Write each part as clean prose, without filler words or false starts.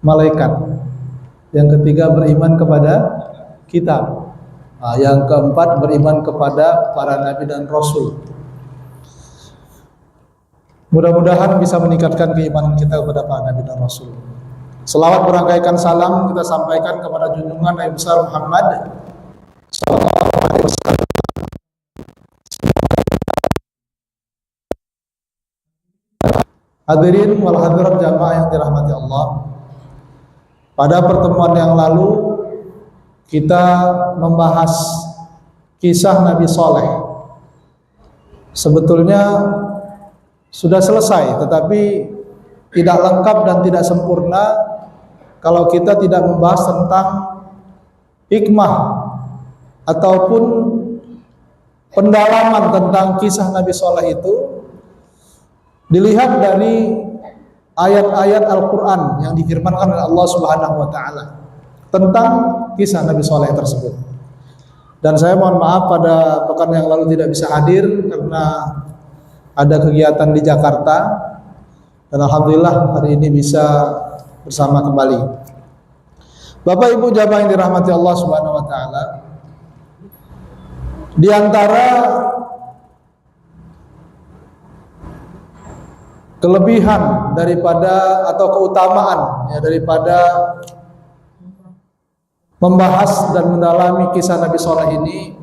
malaikat. Yang ketiga beriman kepada kitab. Yang keempat beriman kepada para nabi dan rasul. Mudah-mudahan bisa meningkatkan keimanan kita kepada para nabi dan rasul. Selawat berangkaikan salam kita sampaikan kepada junjungan Nabi besar Muhammad sallallahu alaihi wasallam. Hadirin wal hadirat jamaah yang dirahmati Allah. Pada pertemuan yang lalu kita membahas kisah Nabi Saleh. Sebetulnya sudah selesai, tetapi tidak lengkap dan tidak sempurna kalau kita tidak membahas tentang hikmah ataupun pendalaman tentang kisah Nabi Saleh itu dilihat dari ayat-ayat Al-Quran yang difirmankan oleh Allah Subhanahu wa Ta'ala tentang kisah Nabi Saleh tersebut. Dan saya mohon maaf pada pekan yang lalu tidak bisa hadir karena ada kegiatan di Jakarta, dan alhamdulillah hari ini bisa bersama kembali. Bapak Ibu jamaah yang dirahmati Allah Subhanahu wa Ta'ala, di antara kelebihan daripada atau keutamaan ya daripada membahas dan mendalami kisah Nabi Saleh ini,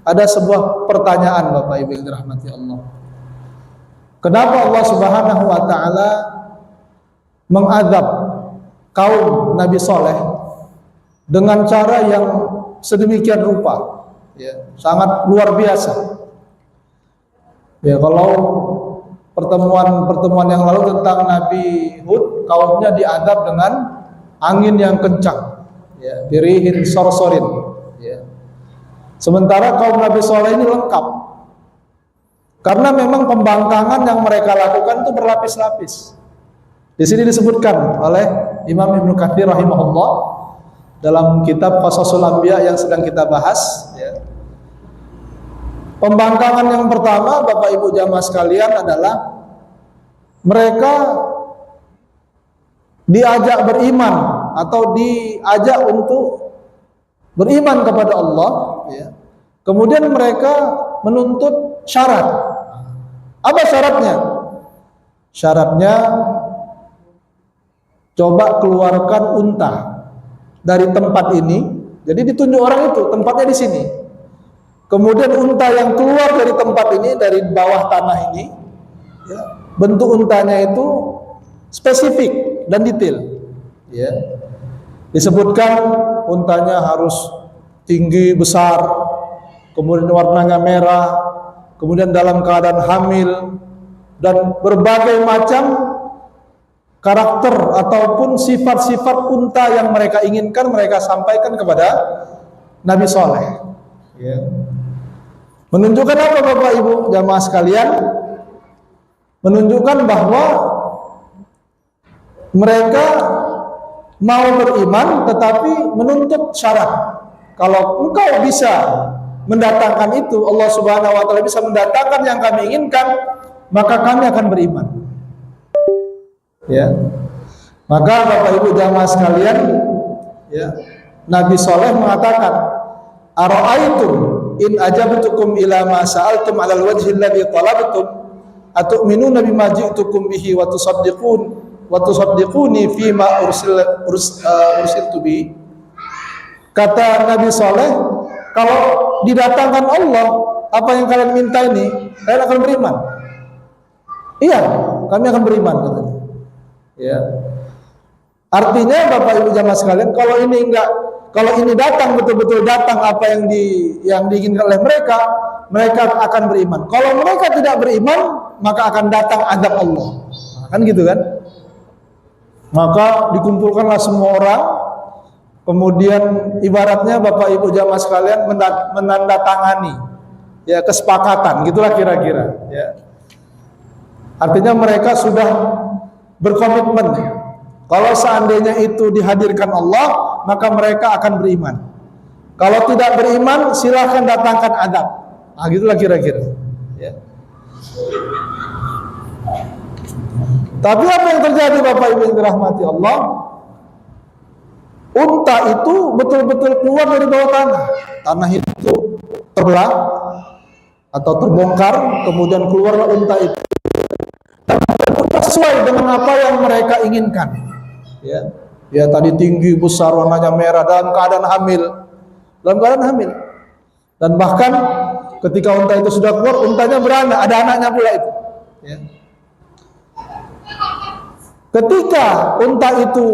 ada sebuah pertanyaan Bapak Ibu yang dirahmati Allah. Kenapa Allah Subhanahu wa Ta'ala mengadab kaum Nabi Saleh dengan cara yang sedemikian rupa ya, sangat luar biasa. Ya, kalau pertemuan yang lalu tentang Nabi Hud, kaumnya diadab dengan angin yang kencang, ya, birihin sorsorin. Ya. Sementara kaum Nabi Saleh ini lengkap, karena memang pembangkangan yang mereka lakukan itu berlapis-lapis. Di sini disebutkan oleh Imam Ibnu Katsir rahimahullah dalam kitab Qasasul Anbiya yang sedang kita bahas. Ya. Pembangkangan yang pertama, Bapak Ibu jamaah sekalian, adalah mereka diajak beriman atau diajak untuk beriman kepada Allah. Ya. Kemudian mereka menuntut syarat. Apa syaratnya? Syaratnya coba keluarkan unta dari tempat ini. Jadi ditunjuk orang itu tempatnya di sini. Kemudian unta yang keluar dari tempat ini, dari bawah tanah ini, ya, bentuk untanya itu spesifik dan detail. Ya. Disebutkan untanya harus tinggi, besar, kemudian warnanya merah, kemudian dalam keadaan hamil, dan berbagai macam karakter ataupun sifat-sifat unta yang mereka inginkan mereka sampaikan kepada Nabi Saleh. Ya. Menunjukkan apa Bapak Ibu jamaah sekalian? Menunjukkan bahwa mereka mau beriman tetapi menuntut syarat. Kalau engkau bisa mendatangkan itu, Allah Subhanahu wa Ta'ala bisa mendatangkan yang kami inginkan, maka kami akan beriman. Ya. Maka Bapak Ibu jamaah sekalian, ya, Nabi Saleh mengatakan, "Ara'aitum in ajabtukum ila ma sa'altum 'alal wajhi alladhi talabtum atu'minuna bima ji'tukum bihi wa tusaddiquni fi ma ursiltu bihi." Kata Nabi Saleh, kalau didatangkan Allah apa yang kalian minta ini, kalian akan beriman. Iya, kami akan beriman katanya. Ya. Artinya Bapak Ibu jamaah sekalian, kalau ini datang betul-betul datang apa yang diinginkan oleh mereka, mereka akan beriman. Kalau mereka tidak beriman, maka akan datang azab Allah. Nah, kan gitu kan? Maka dikumpulkanlah semua orang, kemudian ibaratnya Bapak Ibu jamaah sekalian menandatangani ya kesepakatan, gitulah kira-kira. Ya. Artinya mereka sudah berkomitmen. Kalau seandainya itu dihadirkan Allah, maka mereka akan beriman. Kalau tidak beriman, silahkan datangkan adab. Nah, gitulah kira-kira. Ya. Tapi apa yang terjadi Bapak Ibu yang dirahmati Allah? unta itu betul-betul keluar dari bawah tanah. Tanah itu terbelah atau terbongkar, kemudian keluarlah unta itu. Sesuai dengan apa yang mereka inginkan. Ya, ya tadi tinggi, besar, warnanya merah, dalam keadaan hamil. Dan bahkan ketika unta itu sudah keluar, untanya beranak, ada anaknya pula itu. Ya. Ketika unta itu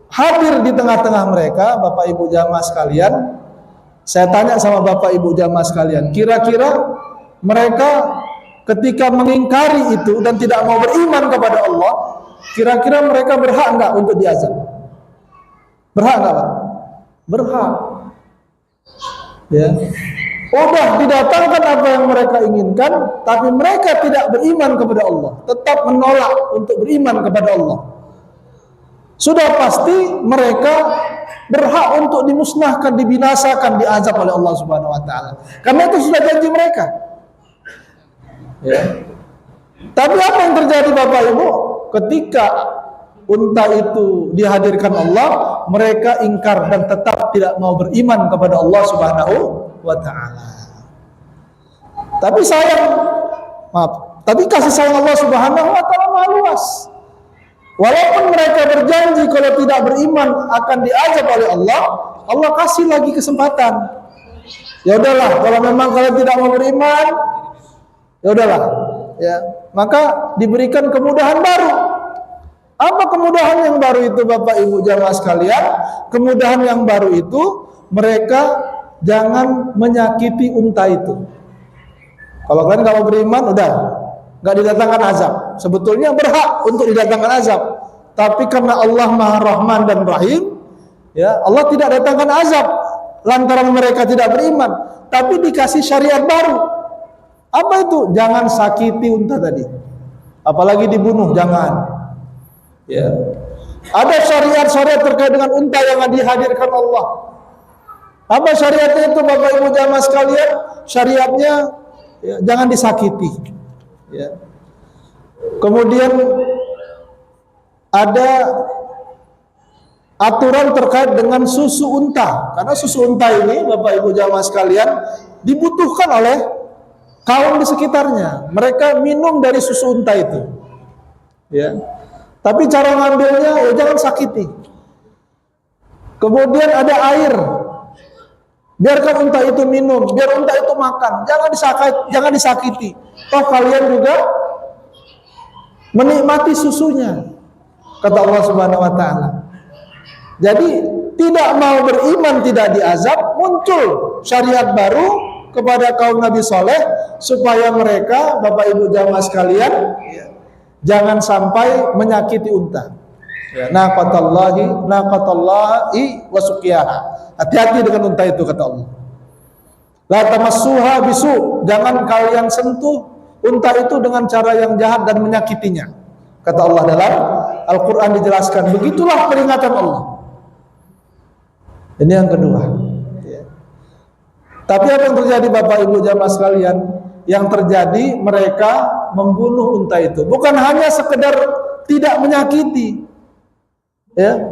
hadir di tengah-tengah mereka, Bapak Ibu jamaah sekalian, saya tanya sama Bapak Ibu jamaah sekalian, kira-kira mereka ketika mengingkari itu dan tidak mau beriman kepada Allah, kira-kira mereka berhak enggak untuk diazab? Berhak enggak, Pak? Berhak. Ya. Udah didatangkan apa yang mereka inginkan, tapi mereka tidak beriman kepada Allah, tetap menolak untuk beriman kepada Allah. Sudah pasti mereka berhak untuk dimusnahkan, dibinasakan, diazab oleh Allah Subhanahu wa taala. Karena itu sudah janji mereka. Ya. Tapi apa yang terjadi Bapak Ibu? Ketika unta itu dihadirkan Allah, mereka ingkar dan tetap tidak mau beriman kepada Allah Subhanahu wa taala. Tapi kasih sayang Allah Subhanahu wa taala maha luas. Walaupun mereka berjanji kalau tidak beriman akan diazab oleh Allah, Allah kasih lagi kesempatan. Ya udahlah, kalau memang kalian tidak mau beriman, ya udahlah, ya, maka diberikan kemudahan baru. Apa kemudahan yang baru itu Bapak Ibu jamaah sekalian? Kemudahan yang baru itu mereka jangan menyakiti unta itu. Kalau kalian nggak mau beriman, udah nggak didatangkan azab. Sebetulnya berhak untuk didatangkan azab, tapi karena Allah Maha Rahman dan Rahim, ya Allah tidak datangkan azab lantaran mereka tidak beriman, tapi dikasih syariat baru. Apa itu? Jangan sakiti unta tadi. Apalagi dibunuh, jangan. Ya. Ada syariat-syariat terkait dengan unta yang dihadirkan Allah. Apa syariatnya itu Bapak Ibu jamaah sekalian? Syariatnya ya, jangan disakiti. Ya. Kemudian ada aturan terkait dengan susu unta. Karena susu unta ini Bapak Ibu jamaah sekalian dibutuhkan oleh kaum di sekitarnya. Mereka minum dari susu unta itu. Ya. Tapi cara ngambilnya ya jangan sakiti. Kemudian ada air. Biarkan unta itu minum, biar unta itu makan. Jangan disakiti. Toh kalian juga menikmati susunya. Kata Allah Subhanahu wa taala. Jadi tidak mau beriman tidak diazab, muncul syariat baru kepada kaum Nabi Soleh supaya mereka Bapak Ibu jamaah sekalian jangan sampai menyakiti unta. Ya, naqatallahi wa suqiyaha. Hati-hati dengan unta itu kata Allah. La tamassuha bisu, jangan kalian sentuh unta itu dengan cara yang jahat dan menyakitinya. Kata Allah dalam Al-Qur'an dijelaskan, begitulah peringatan Allah. Ini yang kedua. Ya. Tapi apa yang terjadi Bapak Ibu jamaah sekalian? Yang terjadi mereka membunuh unta itu. Bukan hanya sekedar tidak menyakiti, ya,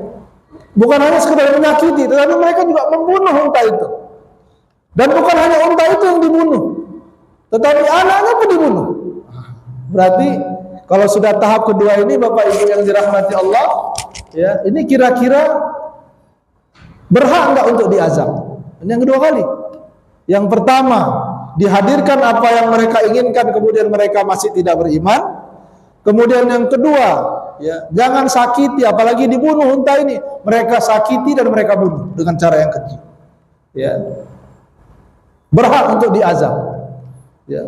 bukan hanya sekedar menyakiti, tetapi mereka juga membunuh unta itu. Dan bukan hanya unta itu yang dibunuh, tetapi anaknya pun dibunuh. Berarti kalau sudah tahap kedua ini Bapak Ibu yang dirahmati Allah, ya, ini kira-kira berhak enggak untuk diazab? Ini yang kedua kali. Yang pertama, dihadirkan apa yang mereka inginkan, kemudian mereka masih tidak beriman. Kemudian yang kedua, ya, jangan sakiti, apalagi dibunuh unta ini. Mereka sakiti dan mereka bunuh dengan cara yang keji. Ya. Berhak untuk diazab. Ya.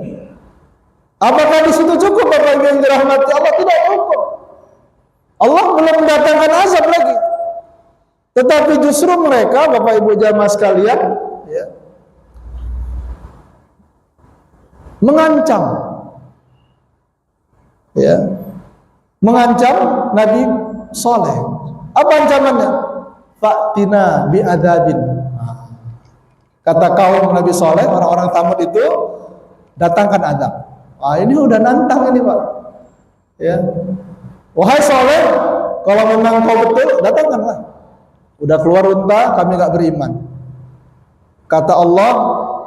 Apakah di situ cukup Bapak Ibu yang dirahmati Allah? Tidak cukup. Allah belum mendatangkan azab lagi. Tetapi justru mereka Bapak Ibu jamaah sekalian, ya, mengancam, ya, mengancam Nabi Soleh. Apa ancamannya? Fa'tina bi'adzabin. Kata kaum Nabi Soleh, orang-orang Tsamud itu, datangkan azab. Ini udah nantang ini Pak. Ya, wahai Soleh, kalau memang kau betul, datangkanlah. Udah keluar unta, kami nggak beriman. Kata Allah,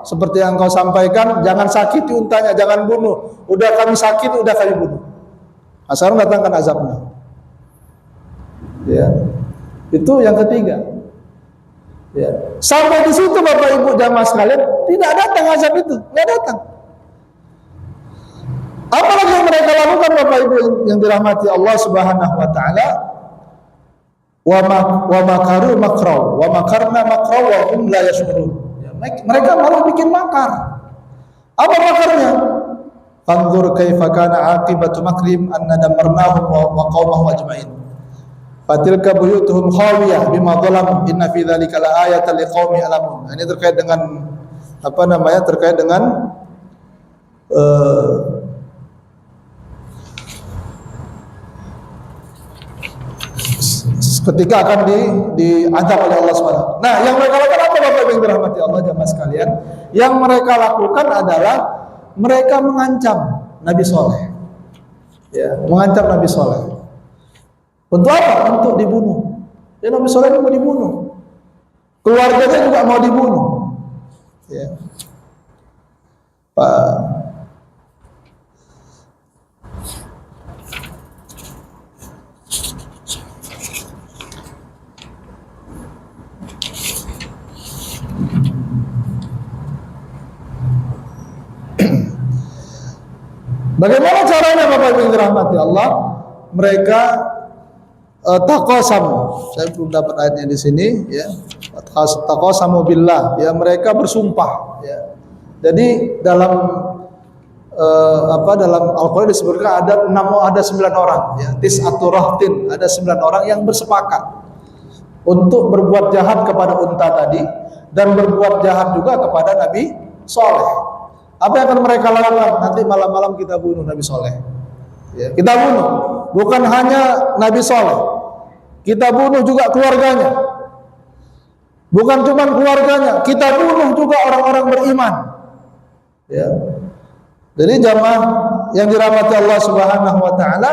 seperti yang kau sampaikan, jangan sakiti untanya, jangan bunuh. Udah kami sakit, udah kami bunuh. Nah, sekarang datangkan azabnya. Ya, itu yang ketiga. Ya. Sampai di situ Bapak Ibu jamaah sekalian, tidak datang azab itu, nggak datang. Apalagi yang mereka lakukan Bapak Ibu yang dirahmati Allah Subhanahu wa taala, wa makaru makraw wa makarna makraw wa hum la yashurun. Ya, mereka malah bikin makar. Apa makarnya? Fanzur kaifa kana aqibatu makrim anna damarnahum wa qaumahum ajmain. Fatilka buyutuhum khawiyah bima dhalam inna fi dzalika laayatan liqaumin ya'lamun. Ini terkait dengan apa namanya? Terkait dengan ketika akan diazab oleh Allah SWT. Nah, yang mereka lakukan apa Bapak Ibu yang dirahmati Allah jamaah sekalian? Yang mereka lakukan adalah mereka mengancam Nabi Soleh. Ya, mengancam Nabi Soleh. Untuk apa? Untuk dibunuh. Ya, Nabi Soleh itu mau dibunuh. Keluarganya juga mau dibunuh. Ya. Bagaimana caranya Bapak Ibu yang dirahmati Allah? Mereka taqasamu. Saya belum dapat ayatnya di sini ya. Taqasamu billah, ya mereka bersumpah ya. Jadi dalam dalam Al-Qur'an disebutkan ada 9 orang ya. Tis'atu rahtin, ada 9 orang yang bersepakat untuk berbuat jahat kepada unta tadi dan berbuat jahat juga kepada Nabi Soleh. Apa yang akan mereka lakukan? Nanti malam-malam kita bunuh Nabi Soleh. Ya, kita bunuh. Bukan hanya Nabi Soleh, kita bunuh juga keluarganya. Bukan cuma keluarganya, kita bunuh juga orang-orang beriman. Ya. Jadi jamaah yang dirahmati Allah Subhanahu wa taala,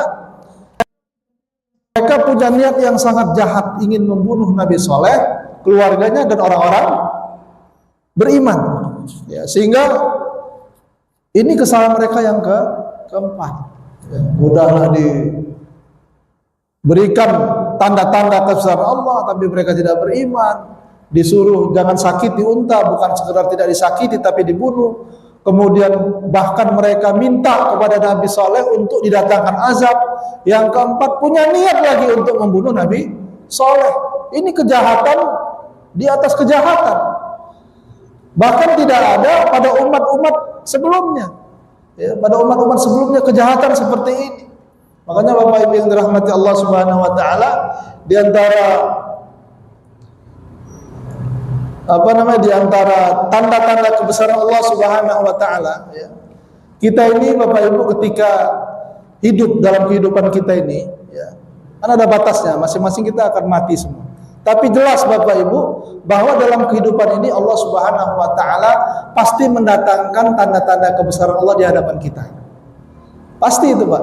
mereka punya niat yang sangat jahat, ingin membunuh Nabi Soleh, keluarganya dan orang-orang beriman. Ya, sehingga ini kesalahan mereka yang keempat. Ya, udahlah diberikan tanda-tanda kebesaran Allah, tapi mereka tidak beriman. Disuruh jangan sakiti unta, bukan sekedar tidak disakiti, tapi dibunuh. Kemudian bahkan mereka minta kepada Nabi Soleh untuk didatangkan azab. Yang keempat punya niat lagi untuk membunuh Nabi Soleh. Ini kejahatan di atas kejahatan. Bahkan tidak ada pada umat-umat sebelumnya. Ya, pada umat-umat sebelumnya kejahatan seperti ini. Makanya Bapak Ibu yang dirahmati Allah Subhanahu wa taala, di antara di antara tanda-tanda kebesaran Allah Subhanahu wa taala ya. Kita ini Bapak Ibu ketika hidup dalam kehidupan kita ini ya, kan ada batasnya, masing-masing kita akan mati semua. Tapi jelas Bapak Ibu bahwa dalam kehidupan ini Allah Subhanahu wa taala pasti mendatangkan tanda-tanda kebesaran Allah di hadapan kita. Pasti itu, Pak.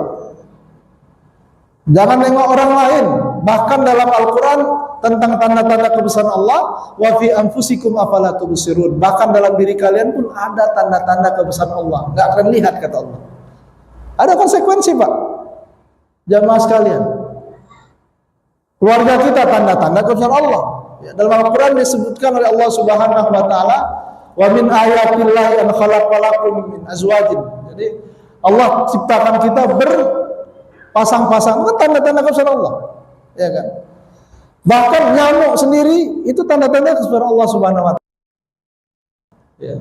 Jangan nengok orang lain. Bahkan dalam Al-Qur'an tentang tanda-tanda kebesaran Allah, wa fi anfusikum afala tubsirun. Bahkan dalam diri kalian pun ada tanda-tanda kebesaran Allah. Enggak akan lihat kata Allah. Ada konsekuensi, Pak. Jamaah sekalian. Keluarga kita tanda-tanda kebesaran Allah. Ya, dalam Al-Qur'an disebutkan oleh Allah Subhanahu wa taala, wa min ayatillahi an khalaqalakum min azwajin. Jadi Allah ciptakan kita berpasang-pasang, itu tanda-tanda kebesaran Allah. Ya kan? Bahkan nyamuk sendiri itu tanda-tanda kebesaran Allah Subhanahu wa taala. Ya.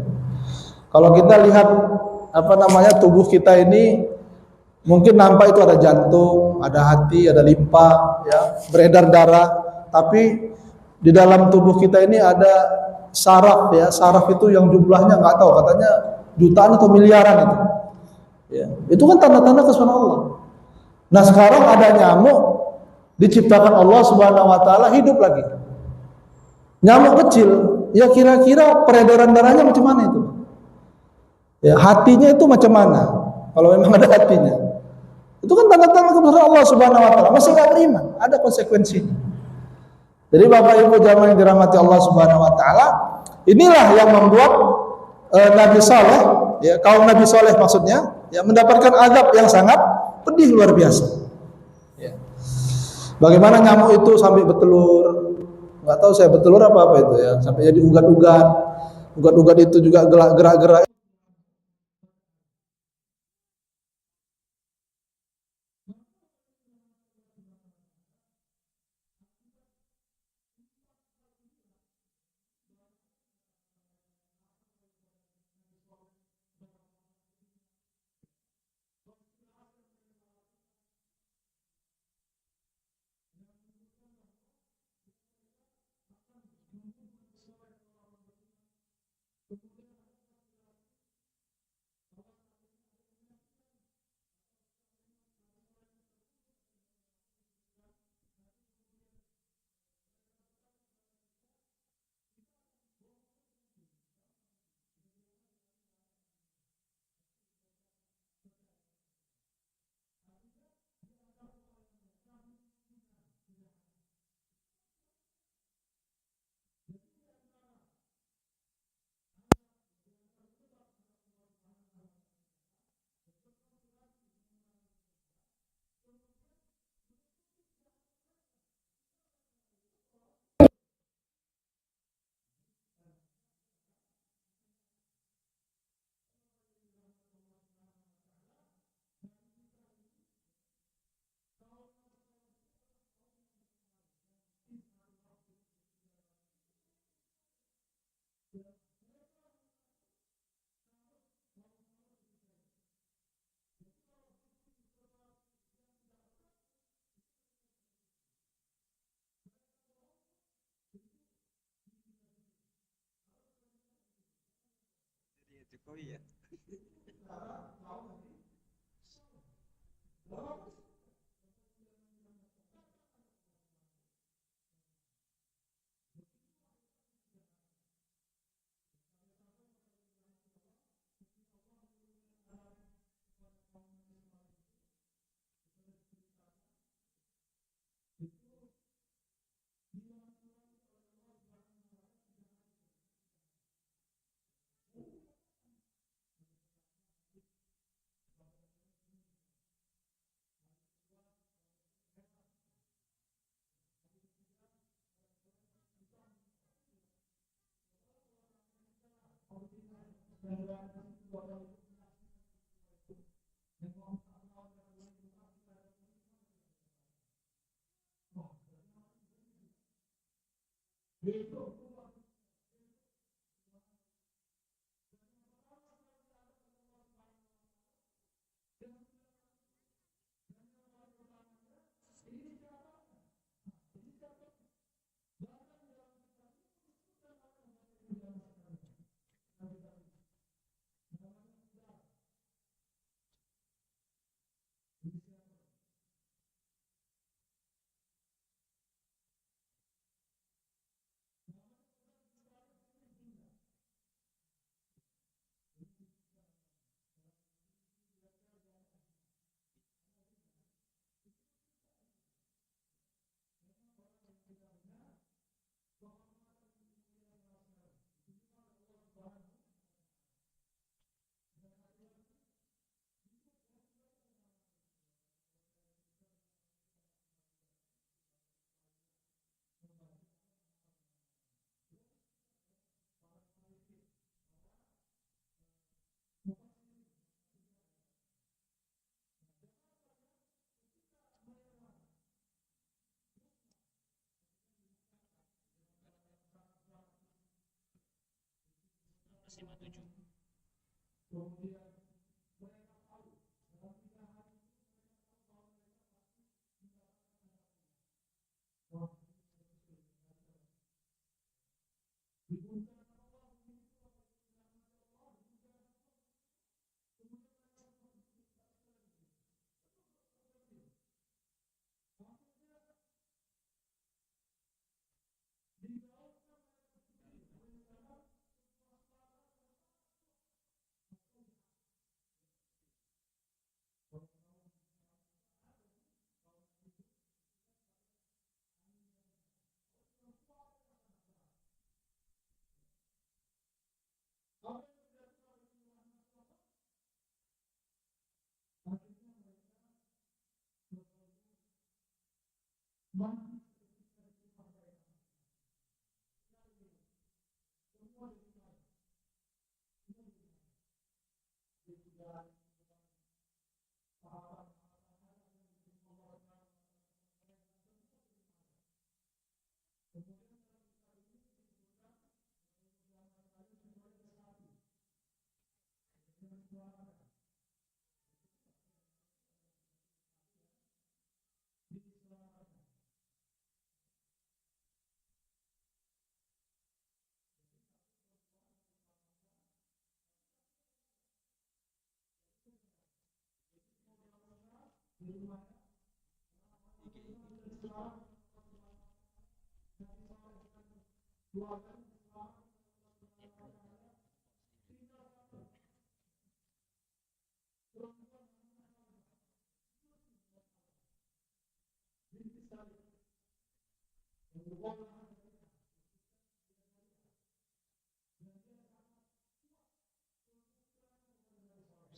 Kalau kita lihat tubuh kita ini mungkin nampak itu ada jantung, ada hati, ada limpa, ya, beredar darah. Tapi di dalam tubuh kita ini ada saraf, ya. Saraf itu yang jumlahnya nggak tahu, katanya jutaan atau miliaran itu. Ya, itu kan tanda-tanda kebesaran Allah. Nah sekarang ada nyamuk diciptakan Allah Subhanahu wa taala hidup lagi. Nyamuk kecil, ya kira-kira peredaran darahnya macam mana itu? Ya, hatinya itu macam mana? Kalau memang ada hatinya. Itu kan tanda-tanda kebesaran Allah Subhanahu wa taala. Masih enggak beriman, ada konsekuensinya. Jadi Bapak Ibu jamaah yang dirahmati Allah Subhanahu wa taala, inilah yang membuat Nabi Saleh, ya, kaum Nabi Saleh maksudnya, ya, mendapatkan azab yang sangat pedih luar biasa. Ya. Bagaimana nyamuk itu sampai bertelur, nggak tahu saya bertelur apa itu ya, sampai jadi ugat-ugat, ugat-ugat itu juga gerak-gerak. Jokowi ya.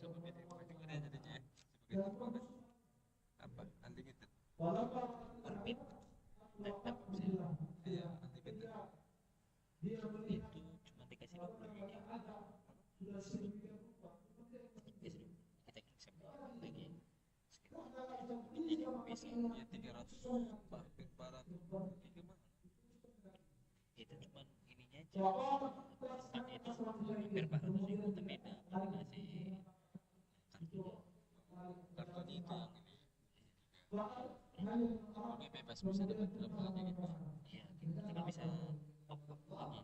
Sebagai kategori jadinya ya. Sebagai apa? Apa? Unlimited. Orbit laptop saya Iya, unlimited. itu cuma dikasih 20 giga biasanya kita klik sampai lagi sekitar ini PC Ya 300 hampir 400 giga mah. itu cuma ininya aja tempatnya itu hampir 400.000 tapi beda aplikasi kartunya Kartunya itu yang ini lebih bebas bisa dapat berapa aja gitu. iya kita kan bisa top up lagi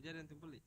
Jadi ada yang beli.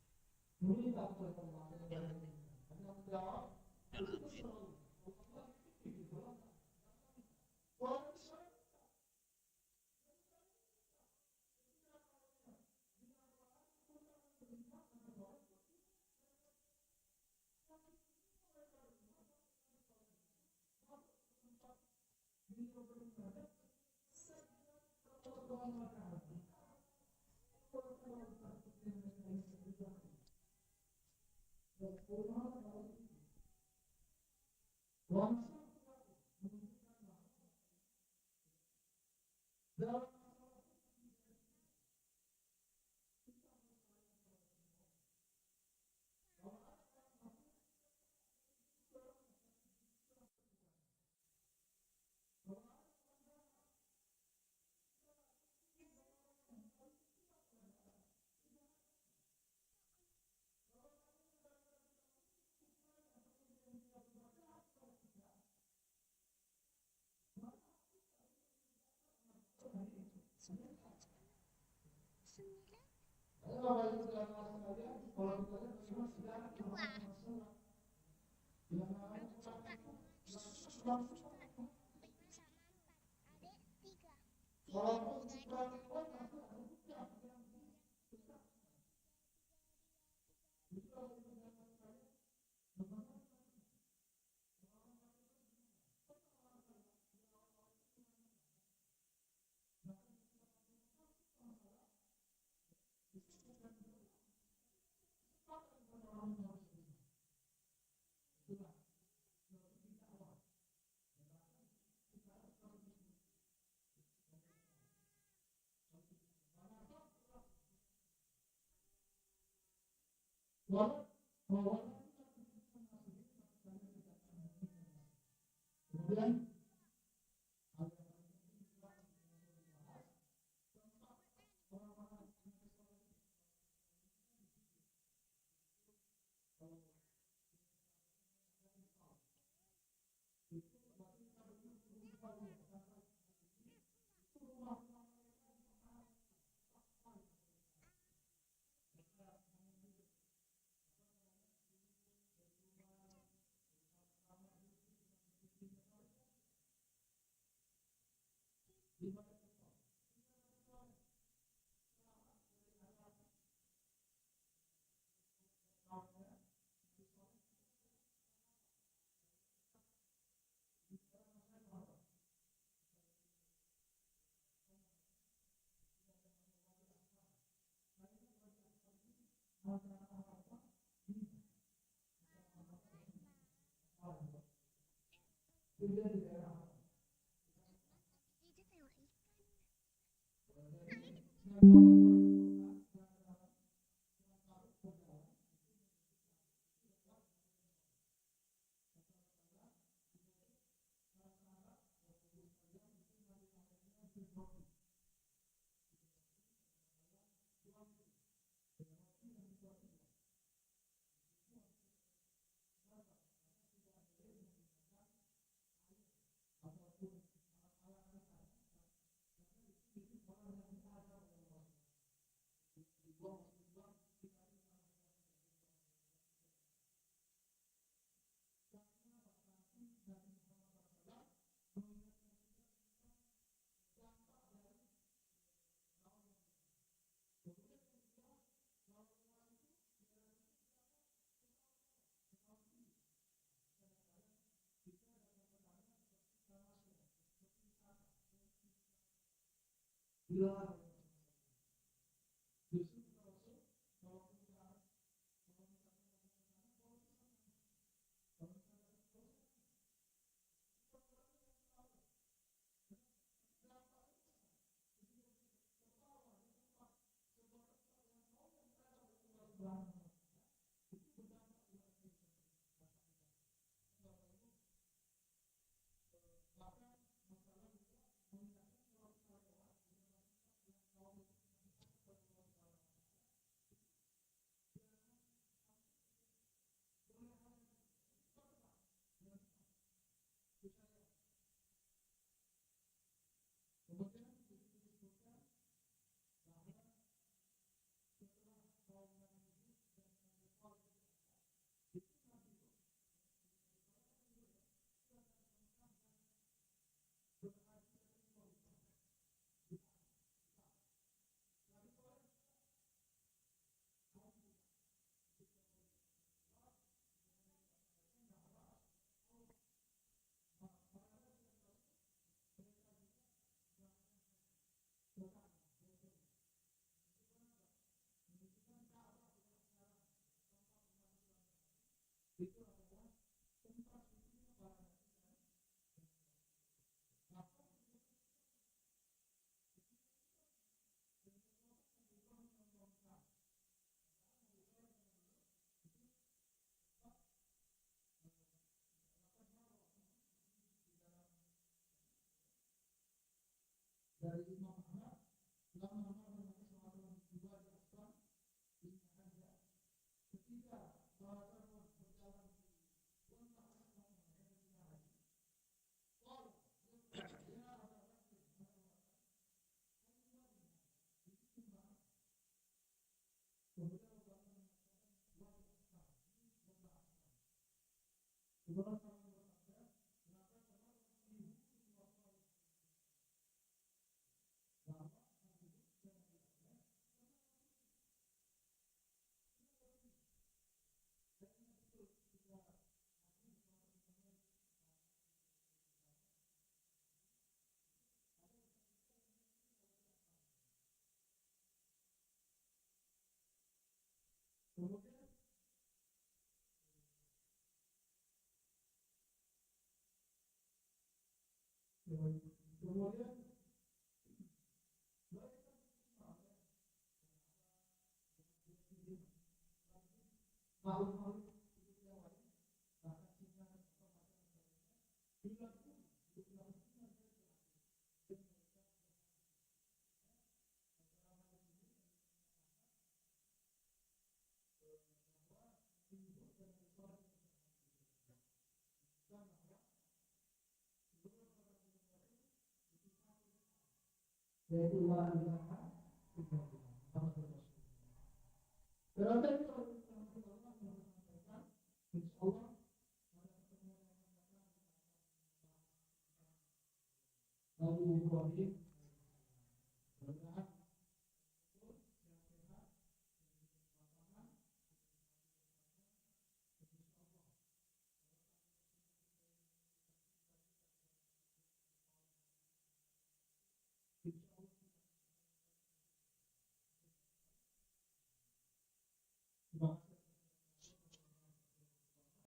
Lalu Ibrahim